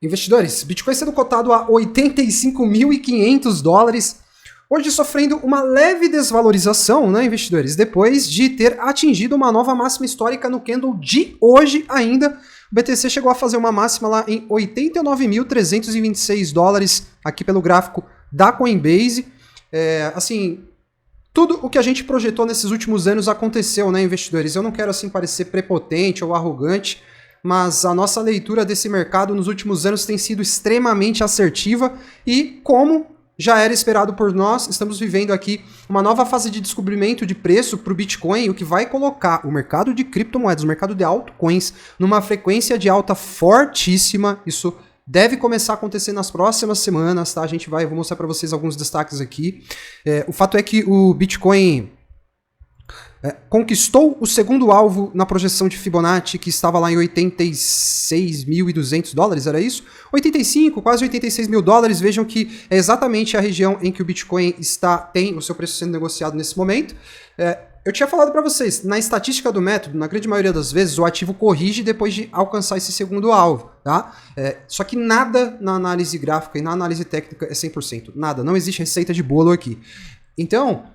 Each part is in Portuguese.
Investidores, Bitcoin sendo cotado a 85.500 dólares, hoje sofrendo uma leve desvalorização, né, investidores, depois de ter atingido uma nova máxima histórica no candle de hoje ainda. O BTC chegou a fazer uma máxima lá em 89.326 dólares, aqui pelo gráfico da Coinbase. Assim, tudo o que a gente projetou nesses últimos anos aconteceu, né, investidores? Eu não quero assim parecer prepotente ou arrogante, mas a nossa leitura desse mercado nos últimos anos tem sido extremamente assertiva e, como já era esperado por nós, estamos vivendo aqui uma nova fase de descobrimento de preço para o Bitcoin, o que vai colocar o mercado de criptomoedas, o mercado de altcoins, numa frequência de alta fortíssima. Isso deve começar a acontecer nas próximas semanas, tá? Vou mostrar para vocês alguns destaques aqui. O fato é que o Bitcoin conquistou o segundo alvo na projeção de Fibonacci, que estava lá em 86.200 dólares, era isso? 85, quase 86 mil dólares. Vejam que é exatamente a região em que o Bitcoin tem o seu preço sendo negociado nesse momento. Eu tinha falado para vocês, na estatística do método, na grande maioria das vezes, o ativo corrige depois de alcançar esse segundo alvo, tá? Só que nada na análise gráfica e na análise técnica é 100%. Nada, não existe receita de bolo aqui. Então,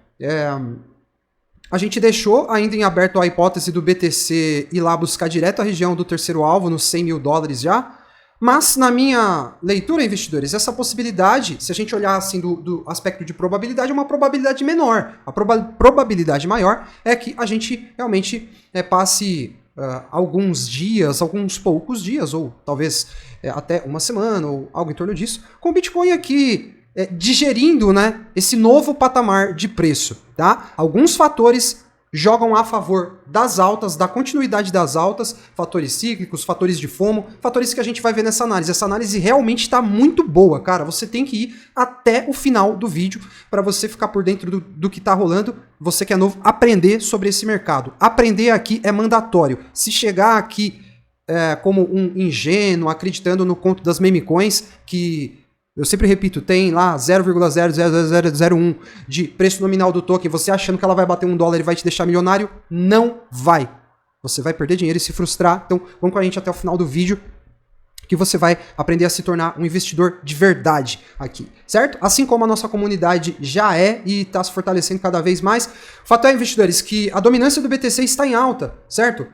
a gente deixou ainda em aberto a hipótese do BTC ir lá buscar direto a região do terceiro alvo, nos 100 mil dólares já. Mas, na minha leitura, investidores, essa possibilidade, se a gente olhar assim do aspecto de probabilidade, é uma probabilidade menor. A probabilidade maior é que a gente realmente passe alguns dias, alguns poucos dias, ou talvez até uma semana, ou algo em torno disso, com o Bitcoin aqui digerindo, né, esse novo patamar de preço, tá? Alguns fatores jogam a favor das altas, da continuidade das altas, fatores cíclicos, fatores de FOMO, fatores que a gente vai ver nessa análise. Essa análise realmente está muito boa, cara. Você tem que ir até o final do vídeo para você ficar por dentro do que está rolando. Você que é novo, aprender sobre esse mercado. Aprender aqui é mandatório. Se chegar aqui como um ingênuo, acreditando no conto das meme coins, que eu sempre repito, tem lá 0,00001 de preço nominal do token, você achando que ela vai bater $1 e vai te deixar milionário, não vai. Você vai perder dinheiro e se frustrar. Então, vamos com a gente até o final do vídeo, que você vai aprender a se tornar um investidor de verdade aqui, certo? Assim como a nossa comunidade já é e está se fortalecendo cada vez mais. O fato é, investidores, que a dominância do BTC está em alta, certo?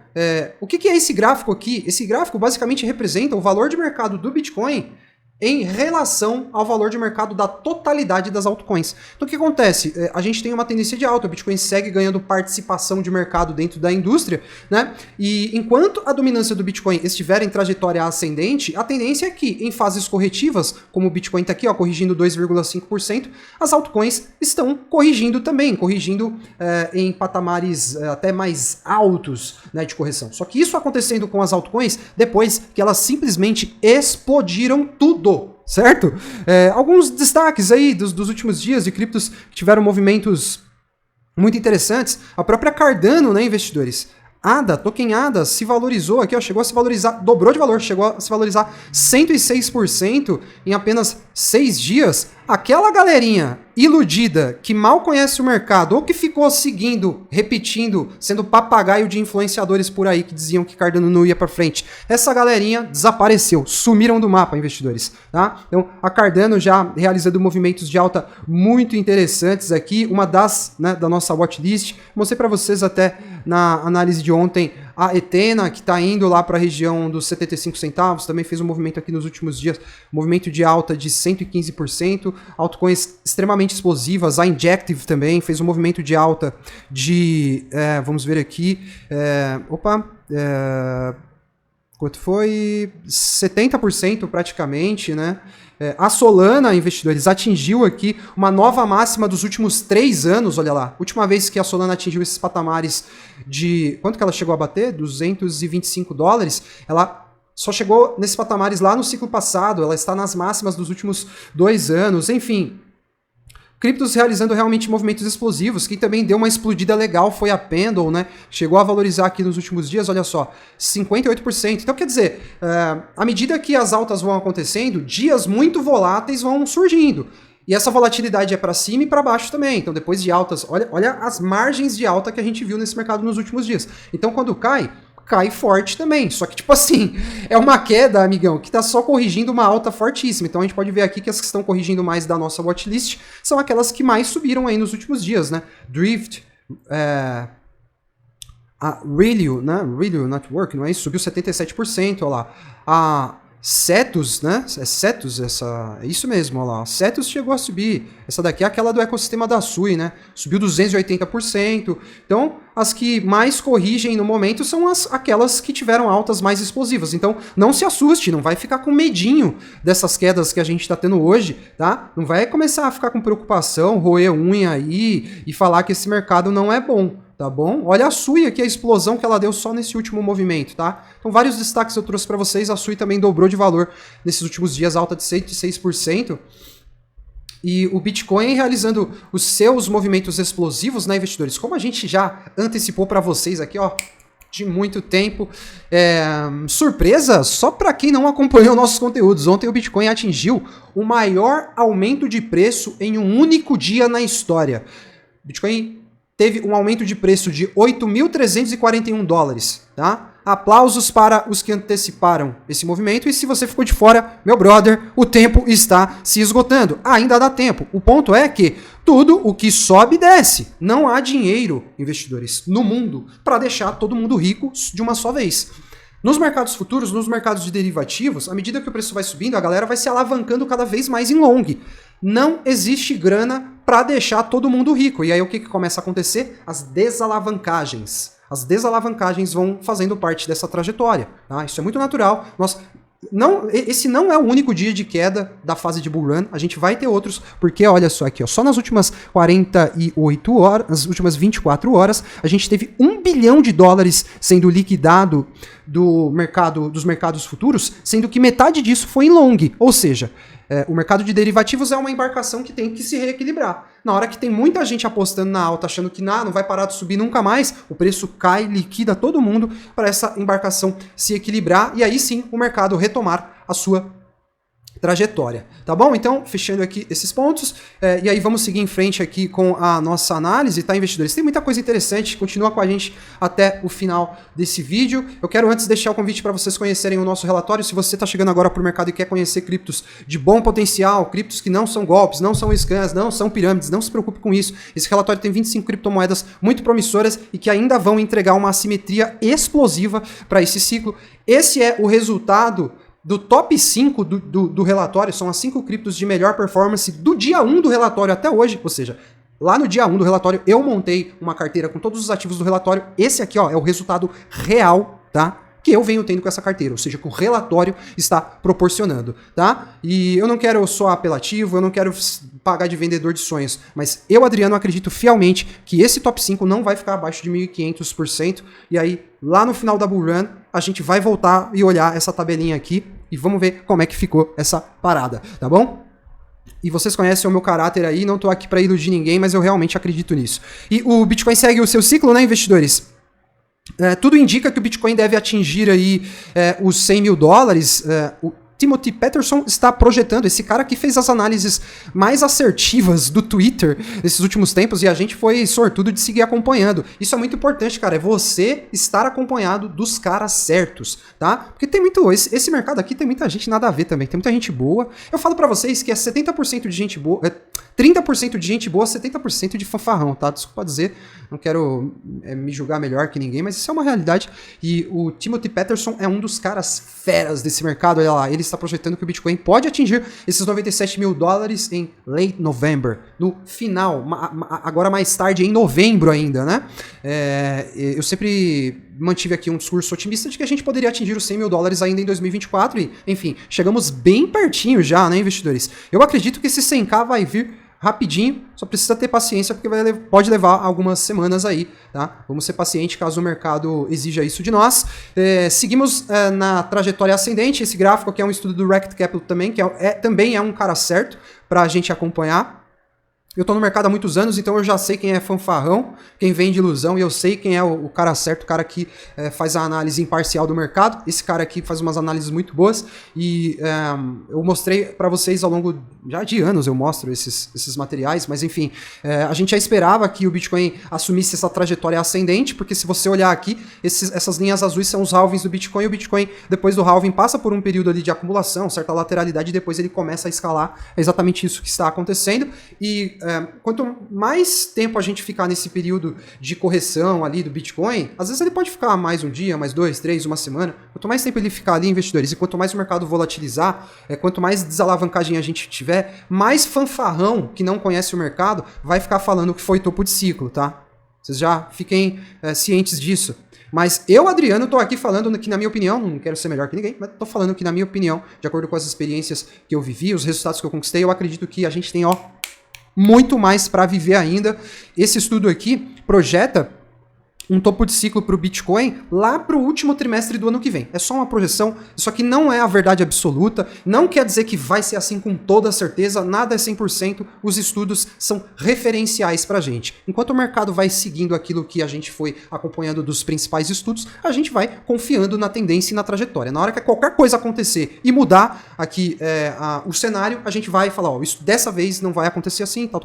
O que é esse gráfico aqui? Esse gráfico basicamente representa o valor de mercado do Bitcoin em relação ao valor de mercado da totalidade das altcoins. Então o que acontece? A gente tem uma tendência de alta, o Bitcoin segue ganhando participação de mercado dentro da indústria, né? E enquanto a dominância do Bitcoin estiver em trajetória ascendente, a tendência é que em fases corretivas, como o Bitcoin está aqui, ó, corrigindo 2,5%, as altcoins estão corrigindo também, corrigindo em patamares até mais altos, né, de correção. Só que isso acontecendo com as altcoins depois que elas simplesmente explodiram tudo. Certo? Alguns destaques aí dos últimos dias de criptos que tiveram movimentos muito interessantes. A própria Cardano, né, investidores? Token ADA se valorizou aqui, ó, chegou a se valorizar, dobrou de valor, chegou a se valorizar 106% em apenas 6 dias. Aquela galerinha iludida que mal conhece o mercado ou que ficou seguindo, repetindo, sendo papagaio de influenciadores por aí que diziam que Cardano não ia para frente, essa galerinha desapareceu, sumiram do mapa, investidores, tá? Então, a Cardano já realizando movimentos de alta muito interessantes aqui, uma das, né, da nossa watchlist. Mostrei para vocês até na análise de ontem a Ethena, que está indo lá para a região dos 75 centavos, também fez um movimento aqui nos últimos dias, movimento de alta de 115%, altcoins extremamente explosivas, a Injective também fez um movimento de alta de, vamos ver aqui, quanto foi? 70% praticamente, né? A Solana, investidores, atingiu aqui uma nova máxima dos últimos 3 anos, olha lá. Última vez que a Solana atingiu esses patamares de... Quanto que ela chegou a bater? 225 dólares. Ela só chegou nesses patamares lá no ciclo passado, ela está nas máximas dos últimos 2 anos, enfim... Criptos realizando realmente movimentos explosivos. Quem também deu uma explodida legal foi a Pendle, né? Chegou a valorizar aqui nos últimos dias, olha só, 58%. Então, quer dizer, à medida que as altas vão acontecendo, dias muito voláteis vão surgindo. E essa volatilidade é para cima e para baixo também. Então, depois de altas, olha as margens de alta que a gente viu nesse mercado nos últimos dias. Então, quando cai cai forte também. Só que, tipo assim, é uma queda, amigão, que tá só corrigindo uma alta fortíssima. Então a gente pode ver aqui que as que estão corrigindo mais da nossa watchlist são aquelas que mais subiram aí nos últimos dias, né? Drift, a Relio, né? Relio Network, não é isso? Subiu 77%, olha lá. A Cetus, né? É Cetus essa... É isso mesmo, olha lá. Cetus chegou a subir. Essa daqui é aquela do ecossistema da Sui, né? Subiu 280%. Então, as que mais corrigem no momento são aquelas que tiveram altas mais explosivas. Então, não se assuste, não vai ficar com medinho dessas quedas que a gente está tendo hoje, tá? Não vai começar a ficar com preocupação, roer unha aí e falar que esse mercado não é bom. Tá bom? Olha a Sui aqui, a explosão que ela deu só nesse último movimento, tá? Então, vários destaques eu trouxe para vocês. A Sui também dobrou de valor nesses últimos dias, alta de 106%. E o Bitcoin realizando os seus movimentos explosivos, né, investidores? Como a gente já antecipou para vocês aqui, ó, de muito tempo. Surpresa só para quem não acompanhou nossos conteúdos. Ontem o Bitcoin atingiu o maior aumento de preço em um único dia na história. Bitcoin teve um aumento de preço de 8.341 dólares, tá? Aplausos para os que anteciparam esse movimento. E se você ficou de fora, meu brother, o tempo está se esgotando. Ainda dá tempo. O ponto é que tudo o que sobe, desce. Não há dinheiro, investidores, no mundo para deixar todo mundo rico de uma só vez. Nos mercados futuros, nos mercados de derivativos, à medida que o preço vai subindo, a galera vai se alavancando cada vez mais em long. Não existe grana para deixar todo mundo rico. E aí o que começa a acontecer? As desalavancagens. As desalavancagens vão fazendo parte dessa trajetória. Tá? Isso é muito natural. Esse não é o único dia de queda da fase de bull run. A gente vai ter outros, porque olha só aqui, ó, só nas últimas 48 horas, nas últimas 24 horas, a gente teve $1 bilhão sendo liquidado dos mercados futuros, sendo que metade disso foi em long. Ou seja, o mercado de derivativos é uma embarcação que tem que se reequilibrar. Na hora que tem muita gente apostando na alta, achando que não vai parar de subir nunca mais, o preço cai, liquida todo mundo para essa embarcação se equilibrar e aí sim o mercado retomar a sua trajetória, tá bom? Então, fechando aqui esses pontos, e aí vamos seguir em frente aqui com a nossa análise, tá, investidores? Tem muita coisa interessante, continua com a gente até o final desse vídeo. Eu quero antes deixar o convite para vocês conhecerem o nosso relatório. Se você está chegando agora para o mercado e quer conhecer criptos de bom potencial, criptos que não são golpes, não são scams, não são pirâmides, não se preocupe com isso. Esse relatório tem 25 criptomoedas muito promissoras e que ainda vão entregar uma assimetria explosiva para esse ciclo. Esse é o resultado do top 5 do relatório, são as 5 criptos de melhor performance do dia 1 do relatório até hoje, ou seja, lá no dia 1 do relatório eu montei uma carteira com todos os ativos do relatório, esse aqui ó, é o resultado real, tá? Que eu venho tendo com essa carteira, ou seja, que o relatório está proporcionando, tá? E eu não quero soar apelativo, eu não quero pagar de vendedor de sonhos, mas eu, Adriano, acredito fielmente que esse top 5 não vai ficar abaixo de 1.500%, e aí, lá no final da bull run, a gente vai voltar e olhar essa tabelinha aqui, e vamos ver como é que ficou essa parada, tá bom? E vocês conhecem o meu caráter aí, não tô aqui para iludir ninguém, mas eu realmente acredito nisso. E o Bitcoin segue o seu ciclo, né, investidores? Tudo indica que o Bitcoin deve atingir aí os 100 mil dólares. O Timothy Peterson está projetando, esse cara que fez as análises mais assertivas do Twitter nesses últimos tempos e a gente foi sortudo de seguir acompanhando. Isso é muito importante, cara, é você estar acompanhado dos caras certos, tá? Porque tem muito, esse mercado aqui tem muita gente nada a ver também, tem muita gente boa. Eu falo pra vocês que é 70% de gente boa, 30% de gente boa, 70% de fanfarrão, tá? Desculpa dizer, não quero me julgar melhor que ninguém, mas isso é uma realidade. E o Timothy Peterson é um dos caras feras desse mercado, olha lá, ele está projetando que o Bitcoin pode atingir esses 97 mil dólares em late November, no final, agora mais tarde, em novembro ainda, né? Eu sempre mantive aqui um discurso otimista de que a gente poderia atingir os 100 mil dólares ainda em 2024 e, enfim, chegamos bem pertinho já, né, investidores? Eu acredito que esse 100k vai vir rapidinho, só precisa ter paciência porque pode levar algumas semanas aí, tá? Vamos ser pacientes caso o mercado exija isso de nós. Seguimos na trajetória ascendente, esse gráfico aqui é um estudo do Rect Capital também, que também é um cara certo para a gente acompanhar. Eu tô no mercado há muitos anos, então eu já sei quem é fanfarrão, quem vende ilusão, e eu sei quem é o cara certo, o cara que faz a análise imparcial do mercado. Esse cara aqui faz umas análises muito boas, e eu mostrei para vocês ao longo já de anos, eu mostro esses materiais, mas enfim, a gente já esperava que o Bitcoin assumisse essa trajetória ascendente, porque se você olhar aqui, essas linhas azuis são os halvings do Bitcoin, e o Bitcoin, depois do halving, passa por um período ali de acumulação, certa lateralidade, e depois ele começa a escalar. É exatamente isso que está acontecendo, e quanto mais tempo a gente ficar nesse período de correção ali do Bitcoin, às vezes ele pode ficar mais um dia, mais 2, 3, uma semana, quanto mais tempo ele ficar ali, investidores, e quanto mais o mercado volatilizar, quanto mais desalavancagem a gente tiver, mais fanfarrão que não conhece o mercado vai ficar falando que foi topo de ciclo, tá? Vocês já fiquem cientes disso. Mas eu, Adriano, tô aqui falando que, na minha opinião, não quero ser melhor que ninguém, mas tô falando que, na minha opinião, de acordo com as experiências que eu vivi, os resultados que eu conquistei, eu acredito que a gente tem, muito mais para viver ainda. Esse estudo aqui projeta um topo de ciclo para o Bitcoin lá para o último trimestre do ano que vem. É só uma projeção, isso aqui não é a verdade absoluta, não quer dizer que vai ser assim com toda certeza, nada é 100%, os estudos são referenciais para a gente. Enquanto o mercado vai seguindo aquilo que a gente foi acompanhando dos principais estudos, a gente vai confiando na tendência e na trajetória. Na hora que qualquer coisa acontecer e mudar aqui o cenário, a gente vai falar, isso dessa vez não vai acontecer assim, tal.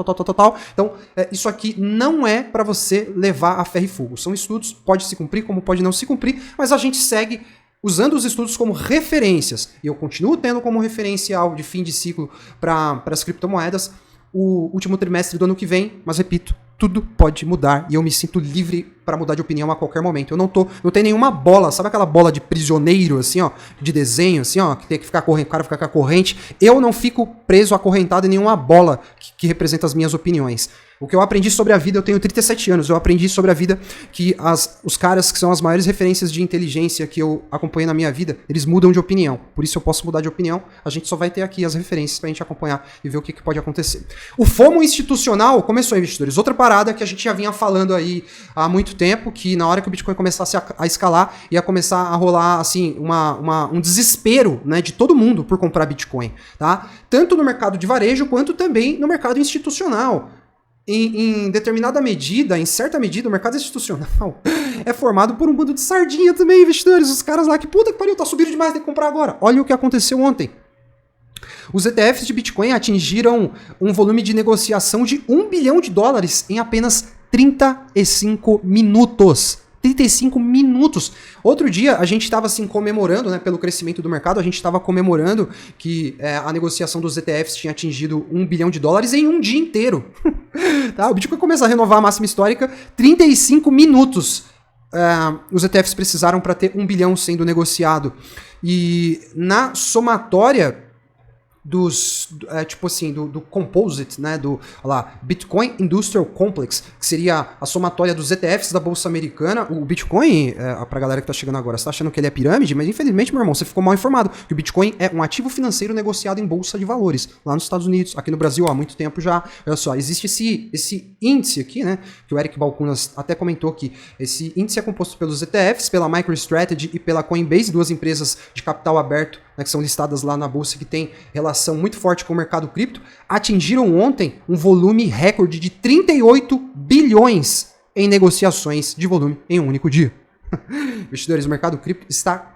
Então, isso aqui não é para você levar a ferro e fogo. São estudos, pode se cumprir como pode não se cumprir, mas a gente segue usando os estudos como referências. E eu continuo tendo como referencial de fim de ciclo para as criptomoedas o último trimestre do ano que vem, mas repito, tudo pode mudar e eu me sinto livre para mudar de opinião a qualquer momento. Eu não tenho nenhuma bola, sabe aquela bola de prisioneiro, assim, de desenho, assim, que tem que ficar correndo, o cara fica com a corrente. Eu não fico preso, acorrentado em nenhuma bola que representa as minhas opiniões. O que eu aprendi sobre a vida, eu tenho 37 anos, eu aprendi sobre a vida que os caras que são as maiores referências de inteligência que eu acompanhei na minha vida, eles mudam de opinião. Por isso eu posso mudar de opinião, a gente só vai ter aqui as referências pra gente acompanhar e ver o que pode acontecer. O FOMO institucional começou, investidores. Outra parada que a gente já vinha falando aí há muito tempo, que na hora que o Bitcoin começasse a escalar, ia começar a rolar, assim, um desespero, né, de todo mundo por comprar Bitcoin, tá? Tanto no mercado de varejo, quanto também no mercado institucional. Em determinada medida, em certa medida, o mercado institucional é formado por um bando de sardinha também, investidores. Os caras lá que, puta que pariu, tá subindo demais, tem que comprar agora. Olha o que aconteceu ontem. Os ETFs de Bitcoin atingiram um volume de negociação de $1 bilhão em apenas 35 minutos. 35 minutos. Outro dia, a gente estava assim comemorando, né, pelo crescimento do mercado, a gente estava comemorando que a negociação dos ETFs tinha atingido $1 bilhão em um dia inteiro. Tá? O Bitcoin começa a renovar a máxima histórica, 35 minutos. Os ETFs precisaram para ter 1 bilhão sendo negociado. E na somatória do composite, né, Bitcoin Industrial Complex, que seria a somatória dos ETFs da Bolsa Americana. O Bitcoin, pra galera que tá chegando agora, você tá achando que ele é pirâmide, mas infelizmente, meu irmão, você ficou mal informado, que o Bitcoin é um ativo financeiro negociado em Bolsa de Valores, lá nos Estados Unidos, aqui no Brasil há muito tempo já. Olha só, existe esse índice aqui, né, que o Eric Balchunas até comentou que esse índice é composto pelos ETFs, pela MicroStrategy e pela Coinbase, duas empresas de capital aberto, né, que são listadas lá na bolsa, que tem relação muito forte com o mercado cripto, atingiram ontem um volume recorde de 38 bilhões em negociações de volume em um único dia. Investidores, o mercado cripto está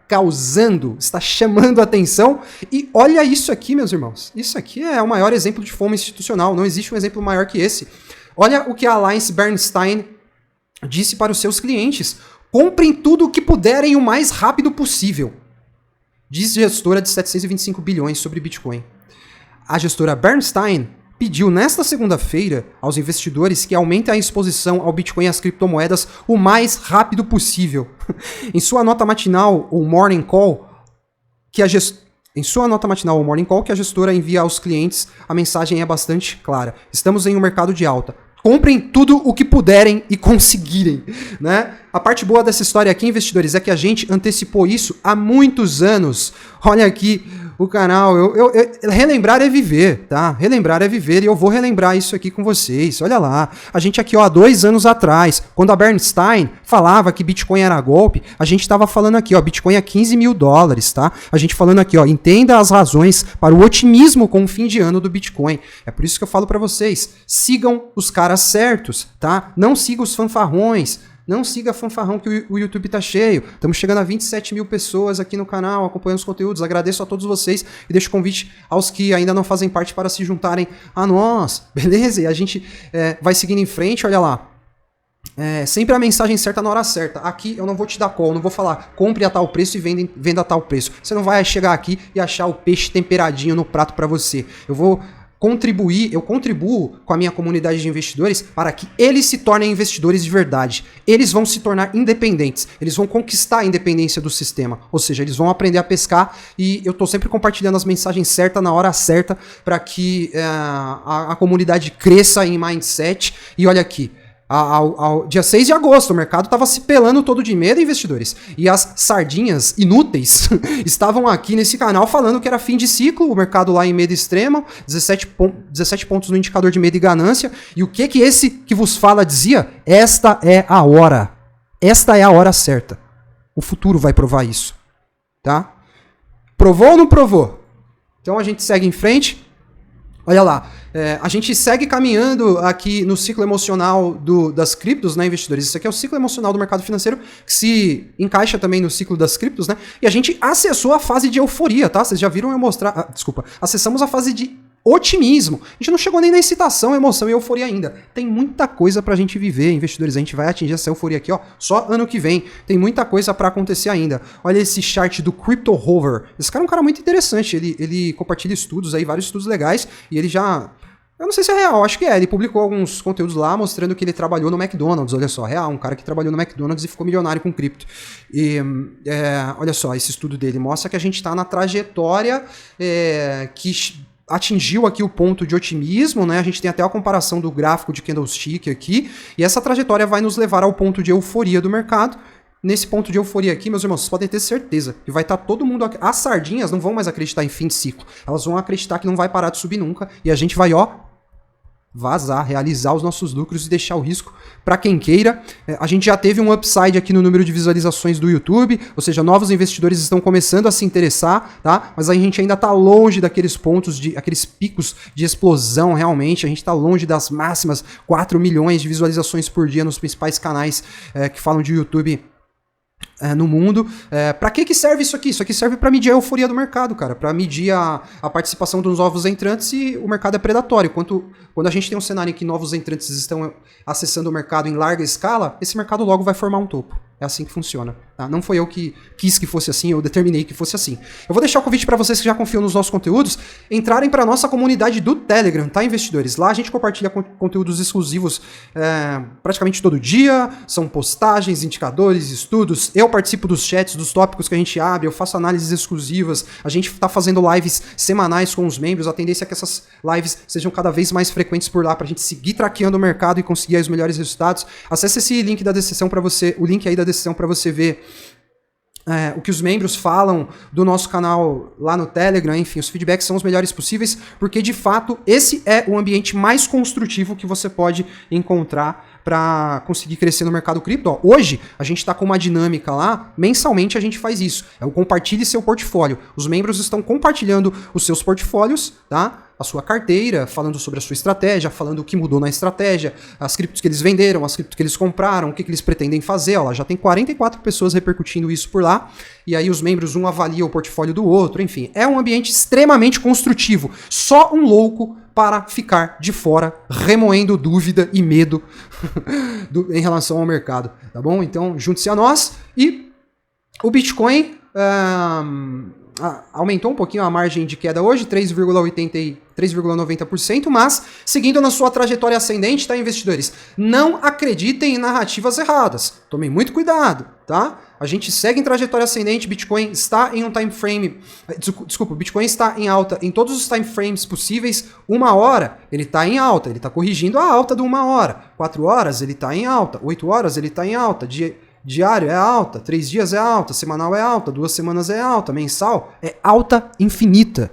está chamando a atenção, e olha isso aqui, meus irmãos. Isso aqui é o maior exemplo de FOMO institucional, não existe um exemplo maior que esse. Olha o que a Alliance Bernstein disse para os seus clientes: comprem tudo o que puderem o mais rápido possível. Diz gestora de 725 bilhões sobre Bitcoin. A gestora Bernstein pediu nesta segunda-feira aos investidores que aumentem a exposição ao Bitcoin e às criptomoedas o mais rápido possível. Em sua nota matinal, o Morning Call, que a gestora envia aos clientes, a mensagem é bastante clara. Estamos em um mercado de alta. Comprem tudo o que puderem e conseguirem, né? A parte boa dessa história aqui, investidores, é que a gente antecipou isso há muitos anos. Olha aqui o canal. Relembrar é viver, tá? Relembrar é viver e eu vou relembrar isso aqui com vocês. Olha lá, a gente aqui, ó, há 2 anos atrás, quando a Bernstein falava que Bitcoin era golpe, a gente estava falando aqui, ó, Bitcoin é $15 mil, tá? A gente falando aqui, ó, entenda as razões para o otimismo com o fim de ano do Bitcoin. É por isso que eu falo para vocês, sigam os caras certos, tá? Não siga os fanfarrões. Não siga fanfarrão que o YouTube tá cheio. Estamos chegando a 27 mil pessoas aqui no canal, acompanhando os conteúdos. Agradeço a todos vocês e deixo o convite aos que ainda não fazem parte para se juntarem a nós. Beleza? E a gente vai seguindo em frente, olha lá. Sempre a mensagem certa na hora certa. Aqui eu não vou te dar call, não vou falar compre a tal preço e venda a tal preço. Você não vai chegar aqui e achar o peixe temperadinho no prato para você. Eu contribuo com a minha comunidade de investidores para que eles se tornem investidores de verdade. Eles vão se tornar independentes, eles vão conquistar a independência do sistema, ou seja, eles vão aprender a pescar e eu estou sempre compartilhando as mensagens certas na hora certa para que a comunidade cresça em mindset. E olha aqui, dia 6 de agosto, o mercado estava se pelando todo de medo, investidores. E as sardinhas inúteis estavam aqui nesse canal falando que era fim de ciclo, o mercado lá em medo extremo, 17 pontos no indicador de medo e ganância. E o que esse que vos fala dizia? Esta é a hora. Esta é a hora certa. O futuro vai provar isso. Tá? Provou ou não provou? Então a gente segue em frente. Olha lá, a gente segue caminhando aqui no ciclo emocional das criptos, né, investidores? Isso aqui é o ciclo emocional do mercado financeiro, que se encaixa também no ciclo das criptos, né? E a gente acessou a fase de euforia, tá? Vocês já viram eu mostrar... acessamos a fase de otimismo. A gente não chegou nem na excitação, emoção e euforia ainda. Tem muita coisa pra gente viver, investidores. A gente vai atingir essa euforia aqui, ó, só ano que vem. Tem muita coisa pra acontecer ainda. Olha esse chart do Crypto Hover. Esse cara é um cara muito interessante. Ele compartilha estudos aí, vários estudos legais, e ele já... Eu não sei se é real, acho que é. Ele publicou alguns conteúdos lá mostrando que ele trabalhou no McDonald's. Olha só, real, um cara que trabalhou no McDonald's e ficou milionário com cripto. E olha só, esse estudo dele mostra que a gente está na trajetória que atingiu aqui o ponto de otimismo, né? A gente tem até a comparação do gráfico de candlestick aqui, e essa trajetória vai nos levar ao ponto de euforia do mercado. Nesse ponto de euforia aqui, meus irmãos, vocês podem ter certeza que vai estar todo mundo... As sardinhas não vão mais acreditar em fim de ciclo. Elas vão acreditar que não vai parar de subir nunca, e a gente vai, ó, vazar, realizar os nossos lucros e deixar o risco para quem queira. A gente já teve um upside aqui no número de visualizações do YouTube, ou seja, novos investidores estão começando a se interessar, tá? Mas a gente ainda está longe daqueles pontos, aqueles picos de explosão realmente. A gente está longe das máximas 4 milhões de visualizações por dia nos principais canais que falam de YouTube no mundo. Para que serve isso aqui? Isso aqui serve para medir a euforia do mercado, cara, para medir a participação dos novos entrantes e o mercado é predatório. Quando a gente tem um cenário em que novos entrantes estão acessando o mercado em larga escala, esse mercado logo vai formar um topo. É assim que funciona. Tá? Não foi eu que quis que fosse assim, eu determinei que fosse assim. Eu vou deixar o convite para vocês que já confiam nos nossos conteúdos, entrarem para a nossa comunidade do Telegram, tá, investidores? Lá a gente compartilha conteúdos exclusivos praticamente todo dia, são postagens, indicadores, estudos. Eu participo dos chats, dos tópicos que a gente abre, eu faço análises exclusivas, a gente está fazendo lives semanais com os membros, a tendência é que essas lives sejam cada vez mais frequentes por lá, para a gente seguir traqueando o mercado e conseguir os melhores resultados. Acesse esse link da descrição para você, o link aí da descrição para você ver o que os membros falam do nosso canal lá no Telegram. Enfim, os feedbacks são os melhores possíveis, porque de fato esse é o ambiente mais construtivo que você pode encontrar para conseguir crescer no mercado cripto. Ó, hoje a gente está com uma dinâmica lá, mensalmente a gente faz isso, é o compartilhe seu portfólio. Os membros estão compartilhando os seus portfólios, tá? A sua carteira, falando sobre a sua estratégia, falando o que mudou na estratégia, as criptos que eles venderam, as criptos que eles compraram, o que eles pretendem fazer. Ó, já tem 44 pessoas repercutindo isso por lá, e aí os membros um avalia o portfólio do outro, enfim. É um ambiente extremamente construtivo. Só um louco para ficar de fora, remoendo dúvida e medo em relação ao mercado, tá bom? Então, junte-se a nós. E o Bitcoin aumentou um pouquinho a margem de queda hoje, 3,90%, mas seguindo na sua trajetória ascendente, tá, investidores? Não acreditem em narrativas erradas. Tomem muito cuidado, tá? A gente segue em trajetória ascendente, Bitcoin está em um time frame... Desculpa, Bitcoin está em alta em todos os time frames possíveis. 1 hora, ele está em alta, ele está corrigindo a alta do 1 hora. 4 horas, ele está em alta. 8 horas, ele está em alta. De Diário é alta, 3 dias é alta, semanal é alta, 2 semanas é alta, mensal é alta infinita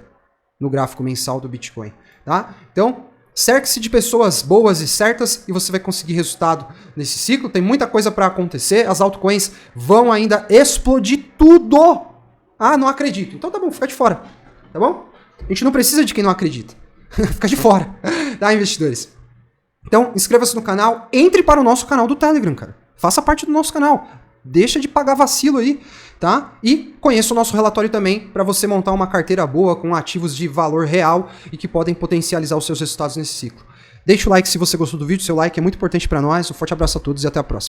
no gráfico mensal do Bitcoin, tá? Então, cerque-se de pessoas boas e certas e você vai conseguir resultado nesse ciclo. Tem muita coisa para acontecer, as altcoins vão ainda explodir tudo. Ah, não acredito. Então tá bom, fica de fora, tá bom? A gente não precisa de quem não acredita. Fica de fora, tá, investidores? Então, inscreva-se no canal, entre para o nosso canal do Telegram, cara. Faça parte do nosso canal. Deixa de pagar vacilo aí, tá? E conheça o nosso relatório também para você montar uma carteira boa com ativos de valor real e que podem potencializar os seus resultados nesse ciclo. Deixa o like se você gostou do vídeo, seu like é muito importante para nós. Um forte abraço a todos e até a próxima.